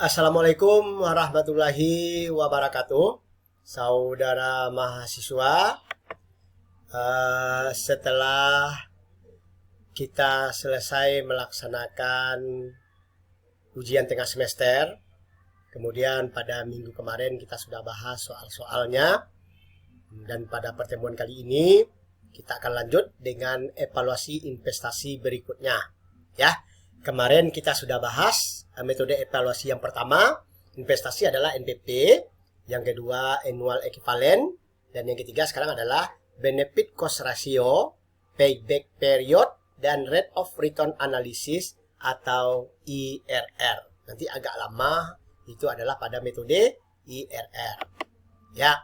Assalamualaikum warahmatullahi wabarakatuh, saudara mahasiswa. Setelah kita selesai melaksanakan ujian tengah semester, kemudian pada minggu kemarin kita sudah bahas soal-soalnya, dan pada pertemuan kali ini kita akan lanjut dengan evaluasi investasi berikutnya, ya. Kemarin kita sudah bahas metode evaluasi yang pertama, investasi adalah NPP, yang kedua annual equivalent, dan yang ketiga sekarang adalah benefit cost ratio, payback period, dan rate of return analysis atau IRR. Nanti agak lama itu adalah pada metode IRR. Ya,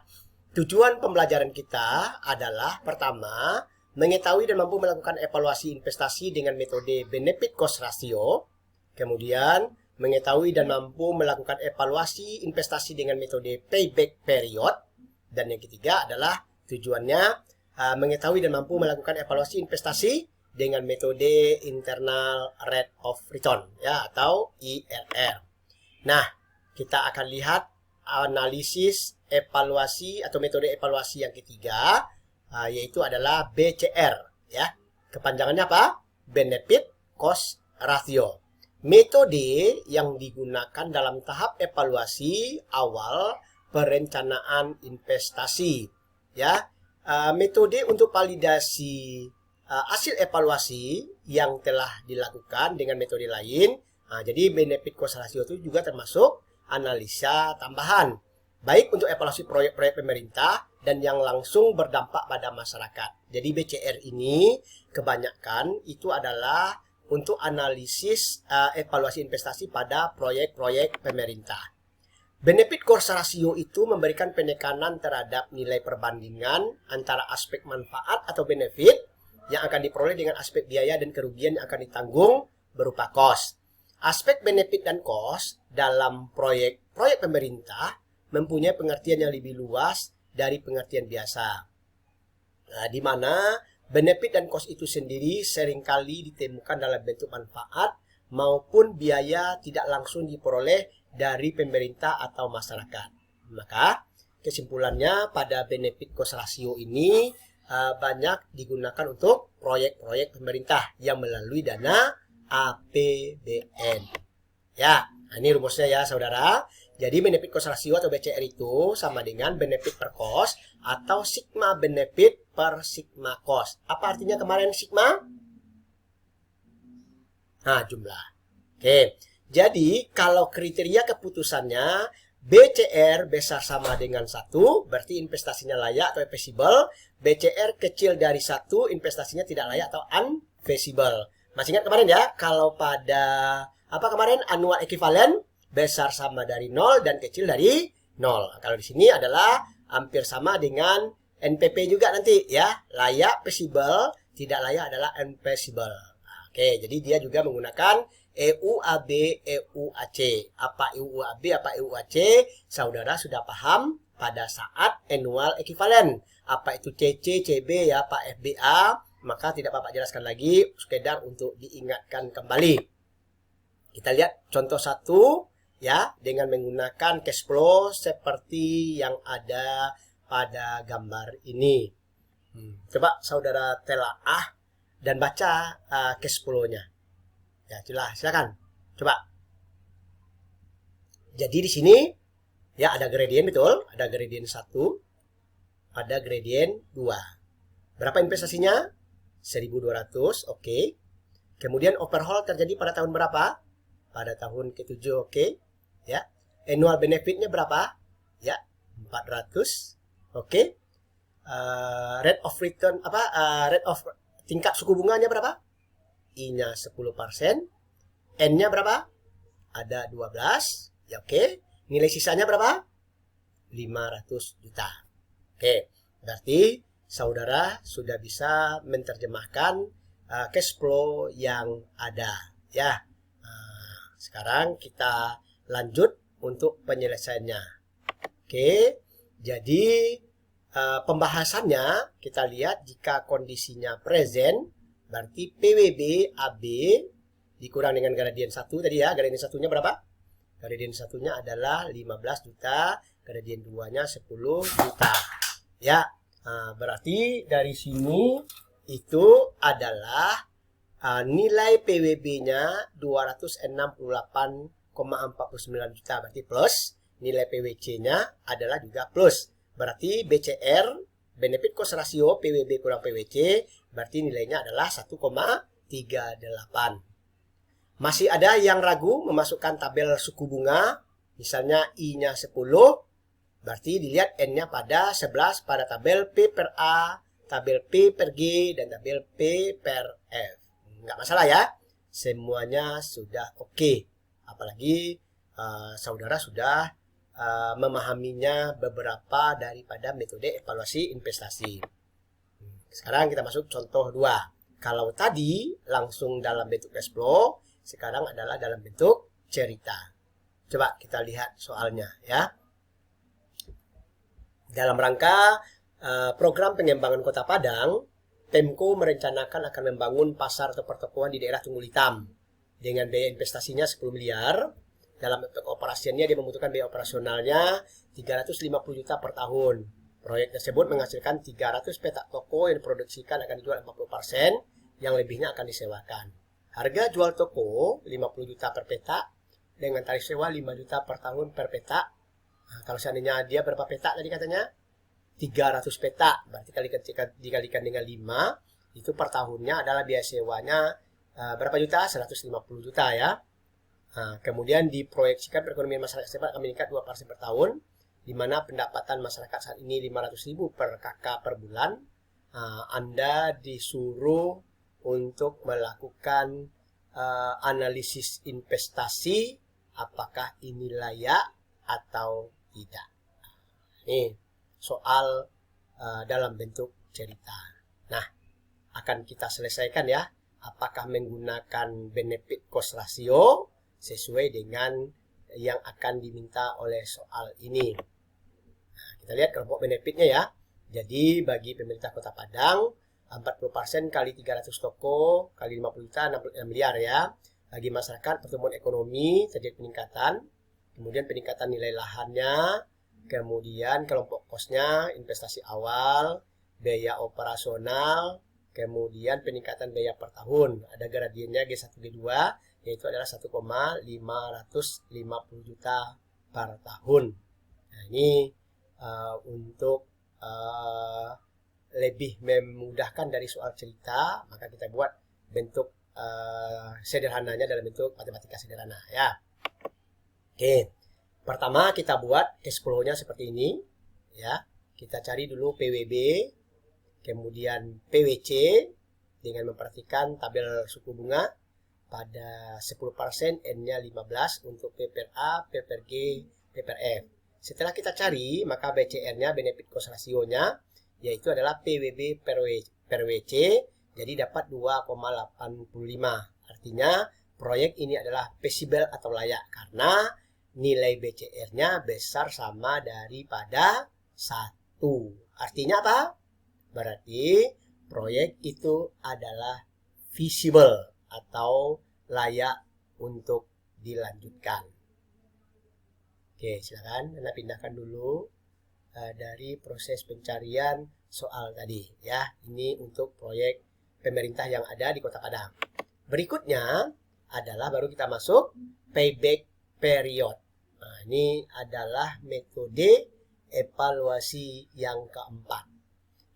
tujuan pembelajaran kita adalah pertama, mengetahui dan mampu melakukan evaluasi investasi dengan metode benefit cost ratio, kemudian mengetahui dan mampu melakukan evaluasi investasi dengan metode payback period, dan yang ketiga adalah tujuannya mengetahui dan mampu melakukan evaluasi investasi dengan metode internal rate of return, ya, atau IRR. Nah, kita akan lihat analisis evaluasi atau metode evaluasi yang ketiga, yaitu adalah BCR, ya. Kepanjangannya apa? Benefit Cost Ratio. Metode yang digunakan dalam tahap evaluasi awal perencanaan investasi, ya. Metode untuk validasi hasil evaluasi yang telah dilakukan dengan metode lain. Jadi benefit cost ratio itu juga termasuk analisa tambahan, baik untuk evaluasi proyek-proyek pemerintah dan yang langsung berdampak pada masyarakat. Jadi BCR ini kebanyakan itu adalah untuk analisis evaluasi investasi pada proyek-proyek pemerintah. Benefit cost ratio itu memberikan penekanan terhadap nilai perbandingan antara aspek manfaat atau benefit yang akan diperoleh dengan aspek biaya dan kerugian yang akan ditanggung berupa cost. Aspek benefit dan cost dalam proyek-proyek pemerintah mempunyai pengertian yang lebih luas dari pengertian biasa, di mana benefit dan cost itu sendiri seringkali ditemukan dalam bentuk manfaat maupun biaya tidak langsung diperoleh dari pemerintah atau masyarakat. Maka kesimpulannya pada benefit cost ratio ini banyak digunakan untuk proyek-proyek pemerintah yang melalui dana APBN. Ya, ini rumusnya ya saudara. Jadi benefit cost ratio atau BCR itu sama dengan benefit per cost atau sigma benefit per sigma cost. Apa artinya kemarin sigma? Jumlah. Oke. Jadi kalau kriteria keputusannya BCR besar sama dengan 1, berarti investasinya layak atau feasible. BCR kecil dari 1, investasinya tidak layak atau unfeasible. Masih ingat kemarin ya, kalau pada kemarin annual equivalent besar sama dari 0 dan kecil dari 0. Kalau di sini adalah hampir sama dengan NPP juga nanti ya. Layak, feasible, tidak layak adalah unfeasible. Oke, jadi dia juga menggunakan EUAB, EUAC. Apa EUAB, apa EUAC? Saudara sudah paham pada saat annual equivalent. Apa itu CC, CB ya, Pak FBA? Maka tidak Bapak jelaskan lagi, sekedar untuk diingatkan kembali. Kita lihat contoh 1 ya, dengan menggunakan cash flow seperti yang ada pada gambar ini. Coba saudara telaah dan baca cash flow-nya. Ya, silakan. Coba. Jadi di sini ya ada gradient, betul? Ada gradient 1, ada gradient 2. Berapa investasinya? 1.200, oke. Kemudian overhaul terjadi pada tahun berapa? Pada tahun ke-7, oke. Ya. Annual benefitnya berapa? Ya, 400. Oke. Rate of return rate of tingkat suku bunganya berapa? I-nya 10%. N-nya berapa? Ada 12. Ya, oke. Nilai sisanya berapa? 500 juta. Oke. Berarti saudara sudah bisa menerjemahkan cash flow yang ada ya. Sekarang kita lanjut untuk penyelesaiannya. Oke. Jadi pembahasannya kita lihat jika kondisinya present, berarti PWB AB dikurang dengan gradien 1 tadi ya. Gradien 1-nya berapa? Gradien satunya adalah 15 juta, gradien 2-nya 10 juta. Ya, berarti dari sini itu adalah nilai PWB-nya 268,49 juta, berarti plus. Nilai PWC-nya adalah juga plus. Berarti BCR, benefit cost ratio PWB kurang PWC, berarti nilainya adalah 1,38. Masih ada yang ragu memasukkan tabel suku bunga, misalnya I-nya 10, berarti dilihat N-nya pada 11 pada tabel P per A, tabel P per G, dan tabel P per F. Nggak masalah ya, semuanya sudah oke. Apalagi saudara sudah memahaminya beberapa daripada metode evaluasi investasi. Sekarang kita masuk contoh 2. Kalau tadi langsung dalam bentuk cash flow, sekarang adalah dalam bentuk cerita. Coba kita lihat soalnya ya. Dalam rangka program pengembangan Kota Padang, Pemko merencanakan akan membangun pasar atau pertokoan di daerah Tunggul Hitam dengan biaya investasinya 10 miliar. Dalam operasiannya dia membutuhkan biaya operasionalnya 350 juta per tahun. Proyek tersebut menghasilkan 300 petak toko yang diproduksikan akan dijual 40%, yang lebihnya akan disewakan. Harga jual toko 50 juta per petak dengan tarif sewa 5 juta per tahun per petak. Nah, kalau seandainya dia berapa petak tadi katanya? 300 petak. Berarti dikalikan dengan 5, itu per tahunnya adalah biaya sewanya berapa juta? 150 juta ya. Nah, kemudian diproyeksikan perekonomian masyarakat setempat akan meningkat 2% per tahun, di mana pendapatan masyarakat saat ini 500.000 per KK per bulan. Anda disuruh untuk melakukan analisis investasi, apakah ini layak atau tidak. Ini soal dalam bentuk cerita. Nah, akan kita selesaikan ya, apakah menggunakan benefit cost ratio sesuai dengan yang akan diminta oleh soal ini. Nah, kita lihat kelompok benefitnya ya. Jadi bagi pemerintah Kota Padang 40% kali 300 toko kali 50 juta 66 miliar ya. Bagi masyarakat pertumbuhan ekonomi terjadi peningkatan, kemudian peningkatan nilai lahannya, kemudian kelompok kosnya, investasi awal, biaya operasional, kemudian peningkatan biaya per tahun. Ada gradiennya G1 G2 yaitu adalah 1,550 juta per tahun. Nah, ini untuk lebih memudahkan dari soal cerita, maka kita buat bentuk sederhananya dalam bentuk matematika sederhana ya. Oke, pertama kita buat cash flow-nya seperti ini ya. Kita cari dulu PWB, kemudian PWC dengan memperhatikan tabel suku bunga pada 10%, N-nya 15 untuk P per A, P per G, P per F. Setelah kita cari, maka BCR-nya, benefit cost ratio-nya, yaitu adalah PWB per WC, jadi dapat 2,85. Artinya, proyek ini adalah feasible atau layak, karena nilai BCR-nya besar sama daripada 1. Artinya apa? Berarti, proyek itu adalah feasible atau layak untuk dilanjutkan. Oke, silakan Anda pindahkan dulu dari proses pencarian soal tadi ya. Ini untuk proyek pemerintah yang ada di Kota Padang. Berikutnya adalah baru kita masuk payback period. Nah, ini adalah metode evaluasi yang keempat.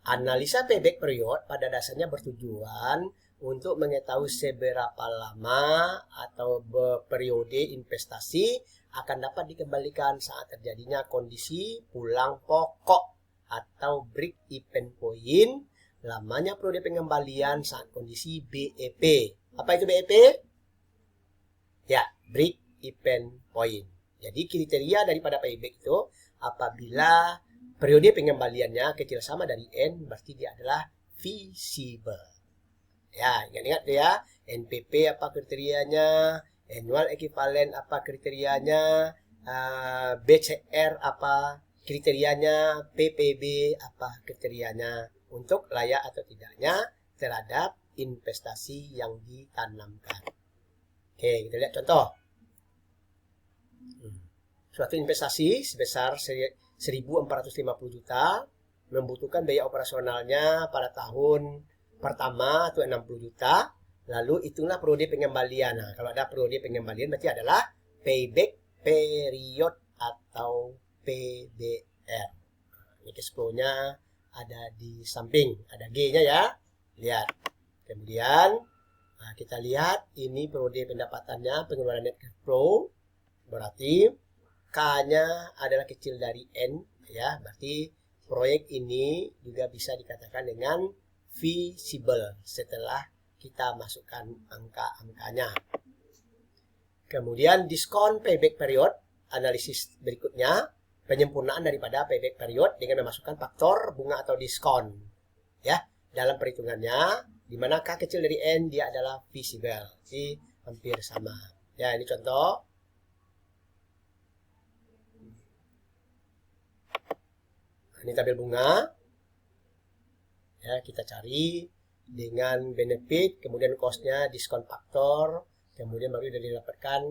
Analisa payback period pada dasarnya bertujuan untuk mengetahui seberapa lama atau periode investasi akan dapat dikembalikan saat terjadinya kondisi pulang pokok atau break even point, lamanya periode pengembalian saat kondisi BEP. Apa itu BEP? Ya, break even point. Jadi kriteria daripada payback itu apabila periode pengembaliannya kecil sama dari N, berarti dia adalah feasible. Ya, ingat-ingat ya, NPP apa kriterianya, annual equivalent apa kriterianya, BCR apa kriterianya, PPB apa kriterianya untuk layak atau tidaknya terhadap investasi yang ditanamkan. Oke, kita lihat contoh. Suatu investasi sebesar 1.450 juta membutuhkan biaya operasionalnya pada tahun pertama itu 60 juta. Lalu itulah periode pengembalian. Nah, kalau ada periode pengembalian berarti adalah payback period atau PBR. Ini cash flow-nya ada di samping, ada G-nya ya. Lihat. Kemudian kita lihat ini periode pendapatannya, pengeluaran net cash flow. Berarti K-nya adalah kecil dari N ya. Berarti proyek ini juga bisa dikatakan dengan feasible setelah kita masukkan angka-angkanya. Kemudian diskon payback period, analisis berikutnya, penyempurnaan daripada payback period dengan memasukkan faktor bunga atau diskon. Ya, dalam perhitungannya, di mana K kecil dari N dia adalah feasible. Jadi hampir sama. Ya, ini contoh. Ini tabel bunga. Ya, kita cari dengan benefit, kemudian cost-nya, diskon faktor, kemudian baru sudah didapatkan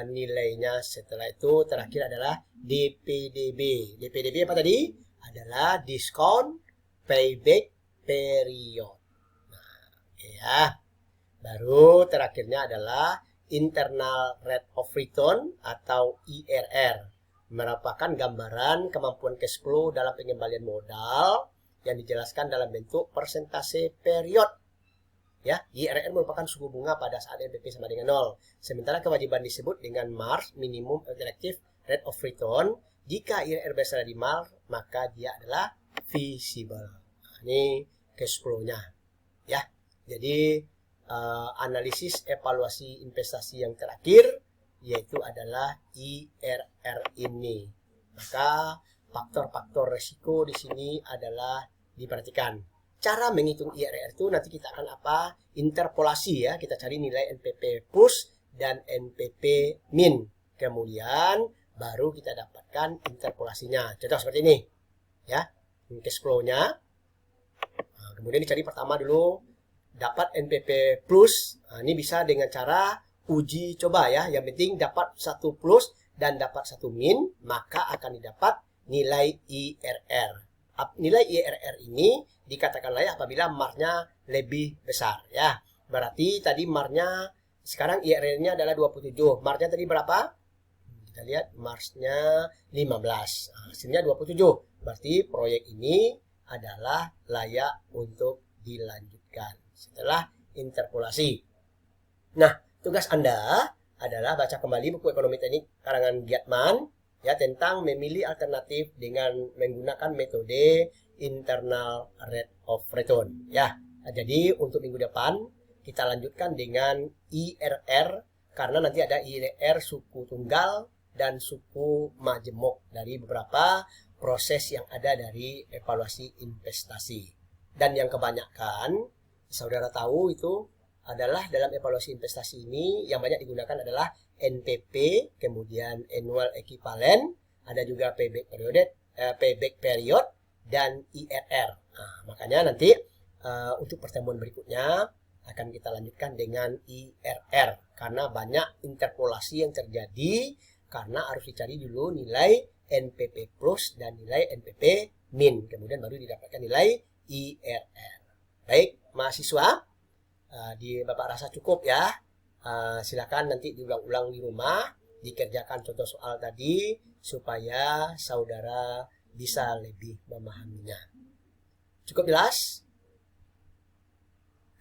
nilainya. Setelah itu terakhir adalah DPDB. DPDB apa tadi? Adalah diskon payback period. Nah, ya. Baru terakhirnya adalah internal rate of return atau IRR. Merupakan gambaran kemampuan cash flow dalam pengembalian modal yang dijelaskan dalam bentuk persentase period. Ya, IRR merupakan suku bunga pada saat NPP sama dengan 0. Sementara kewajiban disebut dengan MARS, minimum effective rate of return. Jika IRR besar dari MARS, maka dia adalah feasible. Nah, ini cash flow-nya. Ya, jadi analisis evaluasi investasi yang terakhir yaitu adalah IRR ini. Maka faktor-faktor resiko di sini adalah diperhatikan. Cara menghitung IRR itu nanti kita akan interpolasi ya. Kita cari nilai NPP plus dan NPP min. Kemudian baru kita dapatkan interpolasinya. Contoh seperti ini. Ya, cash flow-nya. Nah, kemudian dicari pertama dulu dapat NPP plus. Nah, ini bisa dengan cara uji coba ya. Yang penting dapat 1 plus dan dapat 1 min, maka akan didapat nilai IRR. Nilai IRR ini dikatakan layak apabila MAR-nya lebih besar ya. Berarti tadi MAR-nya sekarang IRR-nya adalah 27. MAR-nya tadi berapa? Kita lihat MAR-nya 15. Nah, hasilnya 27. Berarti proyek ini adalah layak untuk dilanjutkan setelah interpolasi. Nah, tugas Anda adalah baca kembali buku ekonomi teknik karangan Giatman ya tentang memilih alternatif dengan menggunakan metode internal rate of return ya. Nah, jadi untuk minggu depan kita lanjutkan dengan IRR karena nanti ada IRR suku tunggal dan suku majemuk dari beberapa proses yang ada dari evaluasi investasi. Dan yang kebanyakan saudara tahu itu adalah dalam evaluasi investasi ini yang banyak digunakan adalah NPP, kemudian annual equivalent, ada juga payback period dan IRR. Nah, makanya nanti untuk pertemuan berikutnya akan kita lanjutkan dengan IRR karena banyak interpolasi yang terjadi karena harus dicari dulu nilai NPP plus dan nilai NPP min, kemudian baru didapatkan nilai IRR. Baik, mahasiswa, di Bapak rasa cukup ya. Silakan nanti diulang-ulang di rumah, dikerjakan contoh soal tadi supaya saudara bisa lebih memahaminya. Cukup jelas?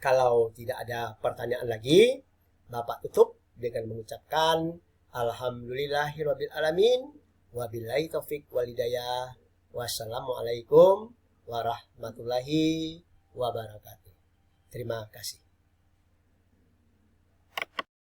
Kalau tidak ada pertanyaan lagi, Bapak tutup dengan mengucapkan alhamdulillahirabbil alamin wabillahi taufik walhidayah. Wassalamualaikum warahmatullahi wabarakatuh. Terima kasih.